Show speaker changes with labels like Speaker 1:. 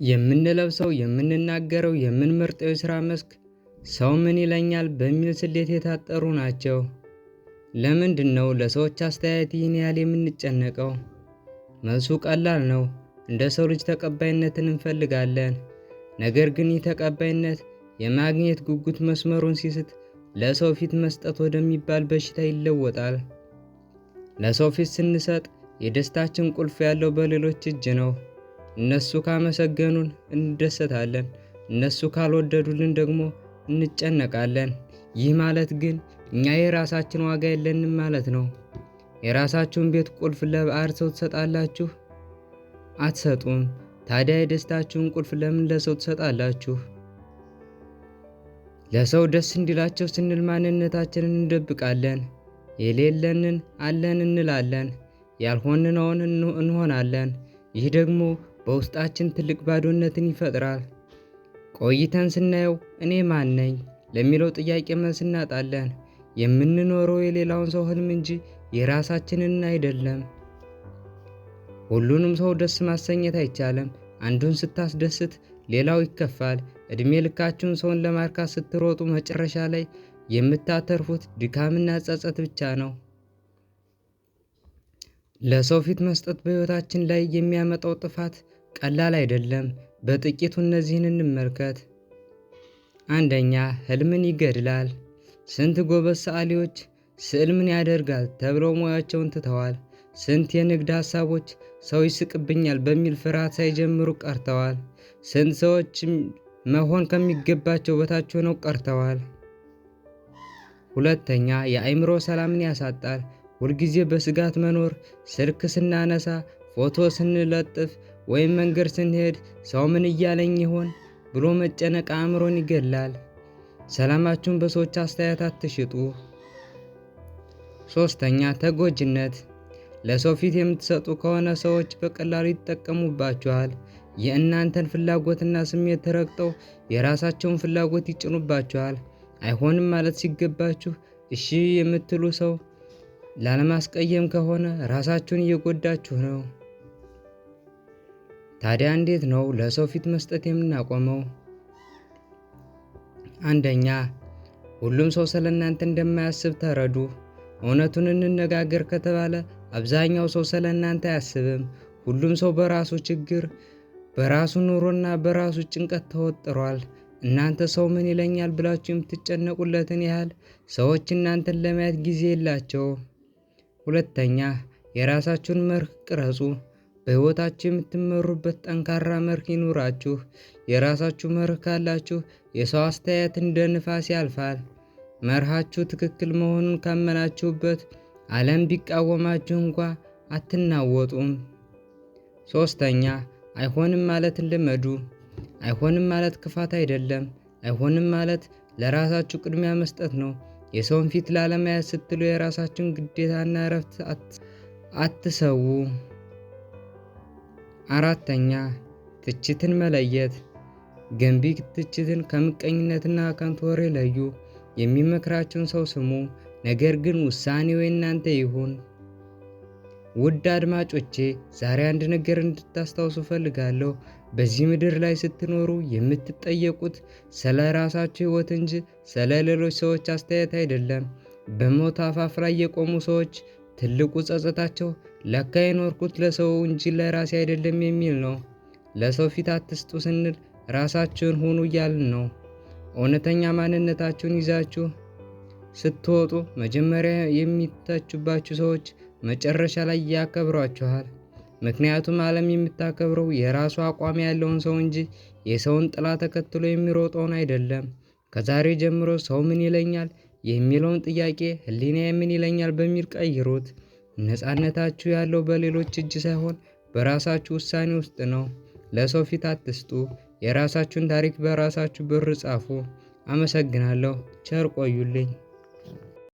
Speaker 1: የምንለብሰው፣ የምንናገረው፣ የምንመርጠው የሥራ መስክ ሰው ምን ይለኛል በሚል ስሌት የታጠሩ ናቸው። ለምንድነው ለሰዎች አስተያየት ይህን ያህል የምንጨነቀው? መልሱ ቀላል ነው። እንደ ሰው ልጅ ተቀባይነትን እንፈልጋለን። ነገር ግን ይህ ተቀባይነት የማግኘት ጉጉት መስመሩን ሲስት ለሰው ፊት መስጠት ወደሚባል በሽታ ይለወጣል። ለሰው ፊት ስንሰጥ የደስታችን ቁልፍ ያለው በሌሎች እጅ ነው። እነሱ ካመሰገኑን እንደሰታለን፣ እነሱ ካልወደዱልን ደግሞ እንጨነቃለን። ይህ ማለት ግን እኛ የራሳችን ዋጋ የለንም ማለት ነው። የራሳችሁን ቤት ቁልፍ ለባዕድ ሰው ትሰጣላችሁ? አትሰጡም። ታዲያ የደስታችሁን ቁልፍ ለምን ለሰው ትሰጣላችሁ? ለሰው ደስ እንዲላቸው ስንል ማንነታችንን እንደብቃለን። የሌለንን አለን እንላለን። ያልሆንነውን እንሆናለን። ይህ ደግሞ በውስጣችን ትልቅ ባዶነትን ይፈጥራል። ቆይተን ስናየው እኔ ማን ነኝ ለሚለው ጥያቄ መልስ እናጣለን። የምንኖረው የሌላውን ሰው ህልም እንጂ የራሳችንን አይደለም። ሁሉንም ሰው ደስ ማሰኘት አይቻልም። አንዱን ስታስደስት ሌላው ይከፋል። እድሜ ልካችሁን ሰውን ለማርካት ስትሮጡ መጨረሻ ላይ የምታተርፉት ድካምና ጸጸት ብቻ ነው። ለሰው ፊት መስጠት በሕይወታችን ላይ የሚያመጣው ጥፋት ቀላል አይደለም። በጥቂቱ እነዚህን እንመልከት። አንደኛ፣ ህልምን ይገድላል። ስንት ጎበዝ ሰዓሊዎች ስዕል ምን ያደርጋል ተብለው ሙያቸውን ትተዋል። ስንት የንግድ ሐሳቦች ሰው ይስቅብኛል በሚል ፍርሃት ሳይጀምሩ ቀርተዋል። ስንት ሰዎች መሆን ከሚገባቸው በታች ሆነው ቀርተዋል። ሁለተኛ፣ የአእምሮ ሰላምን ያሳጣል። ሁልጊዜ በስጋት መኖር፣ ስልክ ስናነሳ፣ ፎቶ ስንለጥፍ ወይም መንገድ ስንሄድ ሰው ምን እያለኝ ይሆን ብሎ መጨነቅ አእምሮን ይገላል። ሰላማችሁን በሰዎች አስተያየት አትሽጡ። ሶስተኛ፣ ተጎጂነት። ለሰው ፊት የምትሰጡ ከሆነ ሰዎች በቀላሉ ይጠቀሙባችኋል። የእናንተን ፍላጎትና ስሜት ረግጠው የራሳቸውን ፍላጎት ይጭኑባችኋል። አይሆንም ማለት ሲገባችሁ እሺ የምትሉ ሰው ላለማስቀየም ከሆነ ራሳችሁን እየጎዳችሁ ነው። ታዲያ እንዴት ነው ለሰው ፊት መስጠት የምናቆመው? አንደኛ፣ ሁሉም ሰው ስለ እናንተ እንደማያስብ ተረዱ። እውነቱን እንነጋገር ከተባለ አብዛኛው ሰው ስለ እናንተ አያስብም። ሁሉም ሰው በራሱ ችግር፣ በራሱ ኑሮና በራሱ ጭንቀት ተወጥሯል። እናንተ ሰው ምን ይለኛል ብላችሁ የምትጨነቁለትን ያህል ሰዎች እናንተን ለማየት ጊዜ የላቸውም። ሁለተኛ፣ የራሳችሁን መርህ ቅረጹ። በሕይወታችሁ የምትመሩበት ጠንካራ መርህ ይኑራችሁ። የራሳችሁ መርህ ካላችሁ የሰው አስተያየት እንደ ንፋስ ያልፋል። መርሃችሁ ትክክል መሆኑን ካመናችሁበት ዓለም ቢቃወማችሁ እንኳ አትናወጡም። ሶስተኛ፣ አይሆንም ማለትን ልመዱ። አይሆንም ማለት ክፋት አይደለም። አይሆንም ማለት ለራሳችሁ ቅድሚያ መስጠት ነው። የሰውን ፊት ላለማየት ስትሉ የራሳችሁን ግዴታና እረፍት አትሰዉ። አራተኛ፣ ትችትን መለየት። ገንቢ ትችትን ከምቀኝነትና ከንቱ ወሬ ለዩ። የሚመክራችሁን ሰው ስሙ፣ ነገር ግን ውሳኔው የእናንተ ይሁን። ውድ አድማጮቼ፣ ዛሬ አንድ ነገር እንድታስታውሱ ፈልጋለሁ። በዚህ ምድር ላይ ስትኖሩ የምትጠየቁት ስለ ራሳችሁ ሕይወት እንጂ ስለ ሌሎች ሰዎች አስተያየት አይደለም። በሞት አፋፍ ላይ የቆሙ ሰዎች ትልቁ ጸጸታቸው ለካ የኖርኩት ለሰው እንጂ ለራሴ አይደለም የሚል ነው። ለሰው ፊት አትስጡ ስንል ራሳችሁን ሁኑ እያልን ነው። እውነተኛ ማንነታችሁን ይዛችሁ ስትወጡ መጀመሪያ የሚተቹባችሁ ሰዎች መጨረሻ ላይ ያከብሯችኋል። ምክንያቱም ዓለም የምታከብረው የራሱ አቋም ያለውን ሰው እንጂ የሰውን ጥላ ተከትሎ የሚሮጠውን አይደለም። ከዛሬ ጀምሮ ሰው ምን ይለኛል የሚለውን ጥያቄ ሕሊናዬ ምን ይለኛል በሚል ቀይሩት። ነፃነታችሁ ያለው በሌሎች እጅ ሳይሆን በራሳችሁ ውሳኔ ውስጥ ነው። ለሰው ፊት አትስጡ። የራሳችሁን ታሪክ በራሳችሁ ብዕር ጻፉ። አመሰግናለሁ። ቸር ቆዩልኝ።